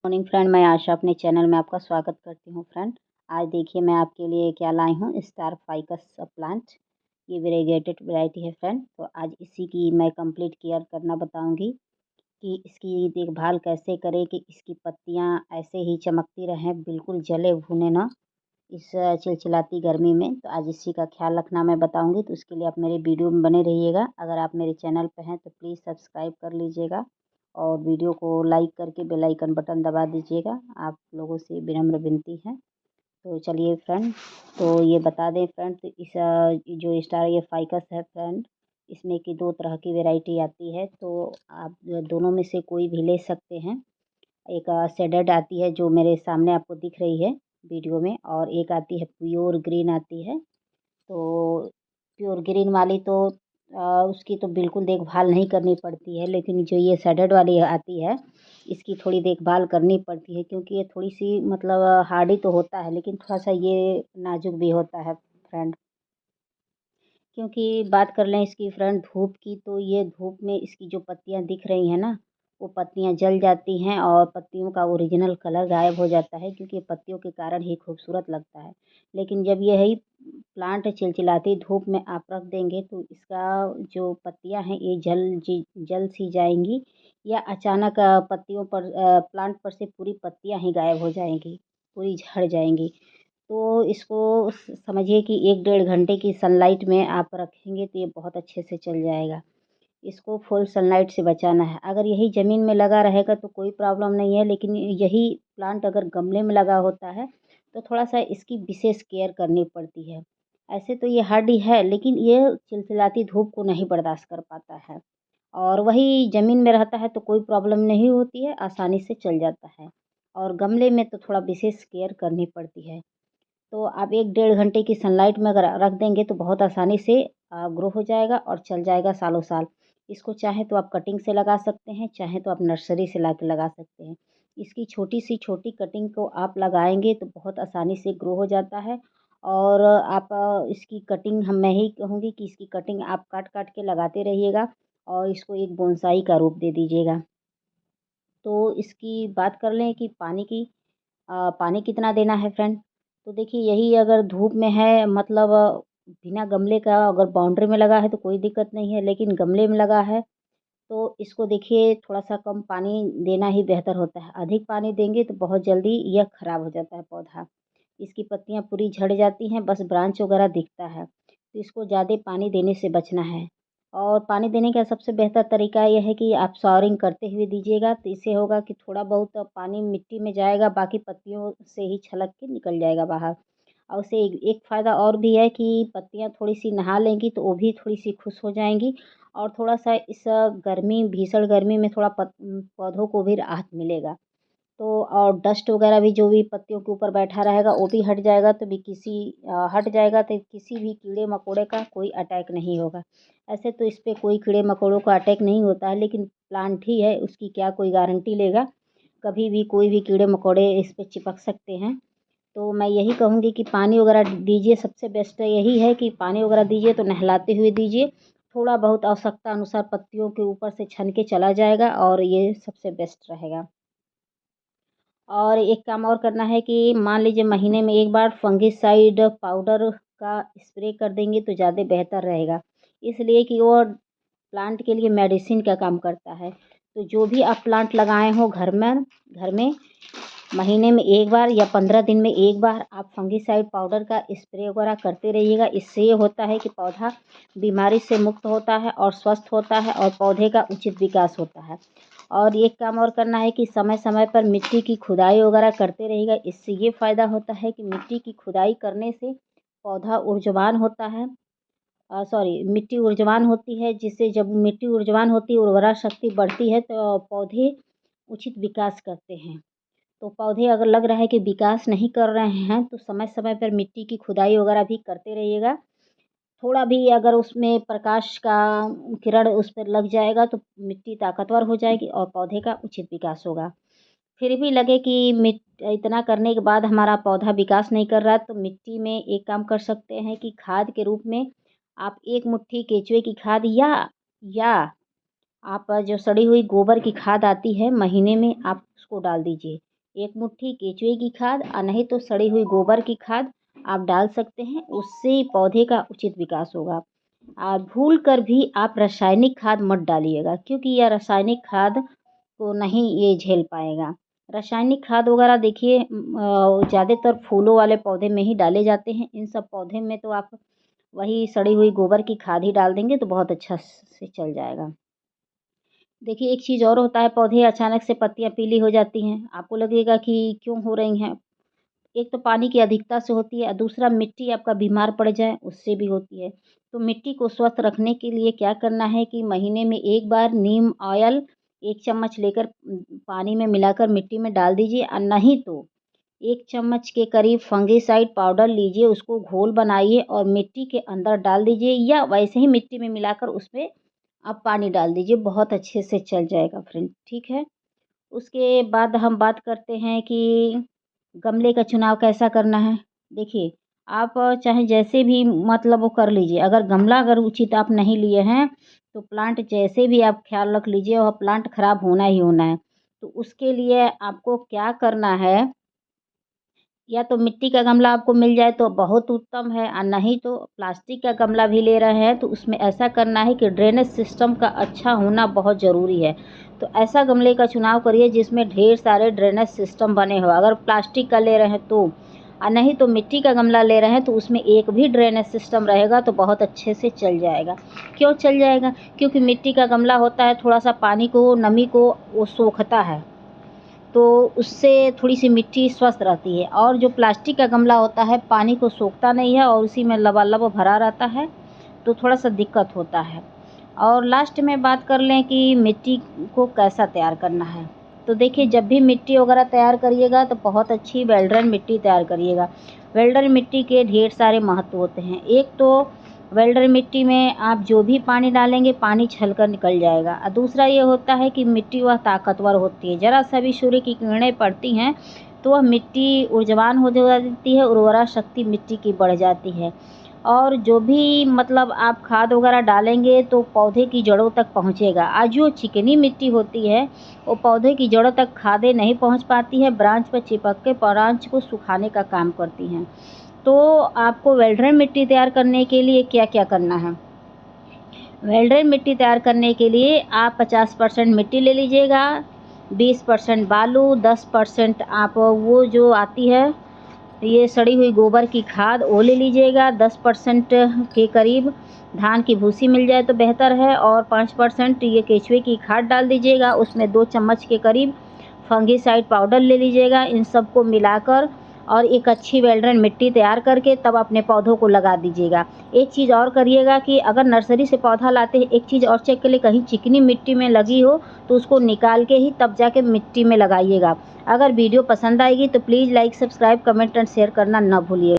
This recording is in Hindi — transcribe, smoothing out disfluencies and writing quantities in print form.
मॉर्निंग फ्रेंड, मैं आशा अपने चैनल में आपका स्वागत करती हूँ फ्रेंड। आज देखिए मैं आपके लिए क्या लाई हूँ, स्टार फाइकस प्लांट। ये वेरीगेटेड वैरायटी है फ्रेंड। तो आज इसी की मैं कंप्लीट केयर करना बताऊंगी कि इसकी देखभाल कैसे करें कि इसकी पत्तियाँ ऐसे ही चमकती रहें, बिल्कुल जले भुने ना इस चिलचिलाती गर्मी में। तो आज इसी का ख्याल रखना मैं बताऊंगी। तो उसके लिए आप मेरे वीडियो में बने रहिएगा। अगर आप मेरे चैनल पर हैं तो प्लीज़ सब्सक्राइब कर लीजिएगा और वीडियो को लाइक करके बेल आइकन बटन दबा दीजिएगा। आप लोगों से विनम्र विनती है। तो चलिए फ्रेंड, तो ये बता दें फ्रेंड, तो इस जो स्टार ये फाइकस है फ्रेंड, इसमें की दो तरह की वैरायटी आती है। तो आप दोनों में से कोई भी ले सकते हैं। एक शेडेड आती है जो मेरे सामने आपको दिख रही है वीडियो में, और एक आती है प्योर ग्रीन आती है। तो प्योर ग्रीन वाली तो उसकी तो बिल्कुल देखभाल नहीं करनी पड़ती है, लेकिन जो ये शेडेड वाली आती है इसकी थोड़ी देखभाल करनी पड़ती है, क्योंकि ये थोड़ी सी मतलब हार्डी तो होता है, लेकिन थोड़ा सा ये नाजुक भी होता है फ्रेंड। क्योंकि बात कर लें इसकी फ्रेंड धूप की, तो ये धूप में इसकी जो पत्तियां दिख रही हैं ना, वो पत्तियां जल जाती हैं और पत्तियों का ओरिजिनल कलर गायब हो जाता है, क्योंकि पत्तियों के कारण ही खूबसूरत लगता है। लेकिन जब यही प्लांट चिलचिलाती धूप में आप रख देंगे तो इसका जो पत्तियां हैं ये जल सी जाएंगी, या अचानक पत्तियों पर प्लांट पर से पूरी पत्तियां ही गायब हो जाएंगी, पूरी झड़ जाएंगी। तो इसको समझिए कि 1 डेढ़ घंटे की सनलाइट में आप रखेंगे तो ये बहुत अच्छे से चल जाएगा। इसको फुल सनलाइट से बचाना है। अगर यही ज़मीन में लगा रहेगा तो कोई प्रॉब्लम नहीं है, लेकिन यही प्लांट अगर गमले में लगा होता है तो थोड़ा सा इसकी विशेष केयर करनी पड़ती है। ऐसे तो ये हार्डी है, लेकिन ये चिलचिलाती धूप को नहीं बर्दाश्त कर पाता है। और वही ज़मीन में रहता है तो कोई प्रॉब्लम नहीं होती है, आसानी से चल जाता है। और गमले में तो थोड़ा विशेष केयर करनी पड़ती है। तो आप 1 डेढ़ घंटे की सनलाइट में अगर रख देंगे तो बहुत आसानी से ग्रो हो जाएगा और चल जाएगा सालों साल। इसको चाहे तो आप कटिंग से लगा सकते हैं, चाहे तो आप नर्सरी से ला के लगा सकते हैं। इसकी छोटी सी छोटी कटिंग को आप लगाएंगे तो बहुत आसानी से ग्रो हो जाता है। और आप इसकी कटिंग मैं ही कहूँगी कि इसकी कटिंग आप काट काट के लगाते रहिएगा और इसको एक बोनसाई का रूप दे दीजिएगा। तो इसकी बात कर लें कि पानी कितना देना है फ्रेंड। तो देखिए यही अगर धूप में है, मतलब बिना गमले का अगर बाउंड्री में लगा है तो कोई दिक्कत नहीं है, लेकिन गमले में लगा है तो इसको देखिए थोड़ा सा कम पानी देना ही बेहतर होता है। अधिक पानी देंगे तो बहुत जल्दी यह ख़राब हो जाता है पौधा। इसकी पत्तियां पूरी झड़ जाती हैं, बस ब्रांच वगैरह दिखता है। तो इसको ज़्यादा पानी देने से बचना है। और पानी देने का सबसे बेहतर तरीका यह है कि आप शॉवरिंग करते हुए दीजिएगा, तो इससे होगा कि थोड़ा बहुत पानी मिट्टी में जाएगा, बाकी पत्तियों से ही छलक के निकल जाएगा बाहर। और उससे एक फ़ायदा और भी है कि पत्तियाँ थोड़ी सी नहा लेंगी तो वो भी थोड़ी सी खुश हो जाएंगी। और थोड़ा सा इस गर्मी भीषण गर्मी में थोड़ा पौधों को भी राहत मिलेगा। तो और डस्ट वगैरह भी जो भी पत्तियों के ऊपर बैठा रहेगा वो भी हट जाएगा, तो हट जाएगा तो किसी भी कीड़े मकोड़े का कोई अटैक नहीं होगा। ऐसे तो इस पे कोई कीड़े मकोड़ों का अटैक नहीं होता है, लेकिन प्लांट ही है, उसकी क्या कोई गारंटी लेगा। कभी भी कोई भी कीड़े मकोड़े इस पे चिपक सकते हैं। तो मैं यही कहूँगी कि पानी वगैरह दीजिए। सबसे बेस्ट यही है कि पानी वगैरह दीजिए तो नहलाते हुए दीजिए। थोड़ा बहुत आवश्यकता अनुसार पत्तियों के ऊपर से छन के चला जाएगा और ये सबसे बेस्ट रहेगा। और एक काम और करना है कि मान लीजिए महीने में एक बार फंगिसाइड पाउडर का स्प्रे कर देंगे तो ज़्यादा बेहतर रहेगा। इसलिए कि वो प्लांट के लिए मेडिसिन का काम करता है। तो जो भी आप प्लांट लगाए हो घर में महीने में एक बार या 15 दिन में एक बार आप फंगिसाइड पाउडर का स्प्रे वगैरह करते रहिएगा। इससे ये होता है कि पौधा बीमारी से मुक्त होता है और स्वस्थ होता है और पौधे का उचित विकास होता है। और एक काम और करना है कि समय समय पर मिट्टी की खुदाई वगैरह करते रहिएगा। इससे ये फ़ायदा होता है कि मिट्टी की खुदाई करने से पौधा ऊर्जावान होता है। सॉरी, मिट्टी ऊर्जावान होती है, जिससे जब मिट्टी ऊर्जावान होती है, उर्वरा शक्ति बढ़ती है तो पौधे उचित विकास करते हैं। तो पौधे अगर लग रहा है कि विकास नहीं कर रहे हैं तो समय समय पर मिट्टी की खुदाई वगैरह भी करते रहिएगा। थोड़ा भी अगर उसमें प्रकाश का किरण उस पर लग जाएगा तो मिट्टी ताकतवर हो जाएगी और पौधे का उचित विकास होगा। फिर भी लगे कि मिट इतना करने के बाद हमारा पौधा विकास नहीं कर रहा है, तो मिट्टी में एक काम कर सकते हैं कि खाद के रूप में आप 1 मुट्ठी केचुए की खाद या आप जो सड़ी हुई गोबर की खाद आती है, महीने में आप उसको डाल दीजिए। 1 मुट्ठी केचुए की खाद और नहीं तो सड़ी हुई गोबर की खाद आप डाल सकते हैं, उससे पौधे का उचित विकास होगा। भूल कर भी आप रासायनिक खाद मत डालिएगा, क्योंकि यह रासायनिक खाद को नहीं ये झेल पाएगा। रासायनिक खाद वगैरह देखिए ज़्यादातर फूलों वाले पौधे में ही डाले जाते हैं। इन सब पौधे में तो आप वही सड़ी हुई गोबर की खाद ही डाल देंगे तो बहुत अच्छा से चल जाएगा। देखिए एक चीज़ और होता है, पौधे अचानक से पत्तियाँ पीली हो जाती हैं, आपको लगेगा कि क्यों हो रही हैं? एक तो पानी की अधिकता से होती है और दूसरा मिट्टी आपका बीमार पड़ जाए उससे भी होती है। तो मिट्टी को स्वस्थ रखने के लिए क्या करना है कि महीने में 1 बार नीम ऑयल 1 चम्मच लेकर पानी में मिलाकर मिट्टी में डाल दीजिए और नहीं तो 1 चम्मच के करीब फंगिसाइड पाउडर लीजिए, उसको घोल बनाइए और मिट्टी के अंदर डाल दीजिए या वैसे ही मिट्टी में मिलाकर उसमें आप पानी डाल दीजिए, बहुत अच्छे से चल जाएगा फ्रेंड, ठीक है? उसके बाद हम बात करते हैं कि गमले का चुनाव कैसा करना है। देखिए, आप चाहे जैसे भी मतलब वो कर लीजिए, अगर गमला अगर उचित आप नहीं लिए हैं, तो प्लांट जैसे भी आप ख़्याल रख लीजिए वह प्लांट ख़राब होना ही होना है। तो उसके लिए आपको क्या करना है, या तो मिट्टी का गमला आपको मिल जाए तो बहुत उत्तम है और नहीं तो प्लास्टिक का गमला भी ले रहे हैं तो उसमें ऐसा करना है कि ड्रेनेज सिस्टम का अच्छा होना बहुत ज़रूरी है। तो ऐसा गमले का चुनाव करिए जिसमें ढेर सारे ड्रेनेज सिस्टम बने हों। अगर प्लास्टिक का ले रहे हैं तो और नहीं तो मिट्टी का गमला ले रहे हैं तो उसमें एक भी ड्रेनेज सिस्टम रहेगा तो बहुत अच्छे से चल जाएगा। क्यों चल जाएगा? क्योंकि मिट्टी का गमला होता है थोड़ा-सा पानी को, नमी को वो सोखता है। तो उससे थोड़ी-सी मिट्टी स्वस्थ रहती है और जो प्लास्टिक का गमला होता है पानी को सोखता नहीं है और उसी में लबालब भरा रहता है, तो थोड़ा-सा दिक्कत होता है। और लास्ट में बात कर लें कि मिट्टी को कैसा तैयार करना है। तो देखिए जब भी मिट्टी वगैरह तैयार करिएगा तो बहुत अच्छी वेल्डन मिट्टी तैयार करिएगा। वेल्डन मिट्टी के ढेर सारे महत्व होते हैं। एक तो वेल्डन मिट्टी में आप जो भी पानी डालेंगे पानी छलकर निकल जाएगा और दूसरा ये होता है कि मिट्टी वह ताकतवर होती है। ज़रा सा भी सूर्य की किरणें पड़ती हैं तो वह मिट्टी ऊर्जावान हो जाती है, उर्वरा शक्ति मिट्टी की बढ़ जाती है। और जो भी मतलब आप खाद वगैरह डालेंगे तो पौधे की जड़ों तक पहुँचेगा। आज जो चिकनी मिट्टी होती है वो पौधे की जड़ों तक खादें नहीं पहुँच पाती है, ब्रांच पर चिपक के ब्रांच को सुखाने का काम करती हैं। तो आपको वेल्ड्रेन मिट्टी तैयार करने के लिए क्या-क्या करना है? वेल्ड्रेन मिट्टी तैयार करने के लिए आप 50% मिट्टी ले लीजिएगा, 20% बालू, 10% आप वो जो आती है ये सड़ी हुई गोबर की खाद वो ले लीजिएगा। 10% के करीब धान की भूसी मिल जाए तो बेहतर है और 5% ये केचुए की खाद डाल दीजिएगा। उसमें 2 चम्मच के करीब फंगिसाइड पाउडर ले लीजिएगा। इन सबको मिलाकर और एक अच्छी वेल्ड्रेन मिट्टी तैयार करके तब अपने पौधों को लगा दीजिएगा। एक चीज़ और करिएगा कि अगर नर्सरी से पौधा लाते हैं, एक चीज़ और चेक कर लें कहीं चिकनी मिट्टी में लगी हो तो उसको निकाल के ही तब जाके मिट्टी में लगाइएगा। अगर वीडियो पसंद आएगी तो please like, subscribe, comment and share करना ना भूलिए।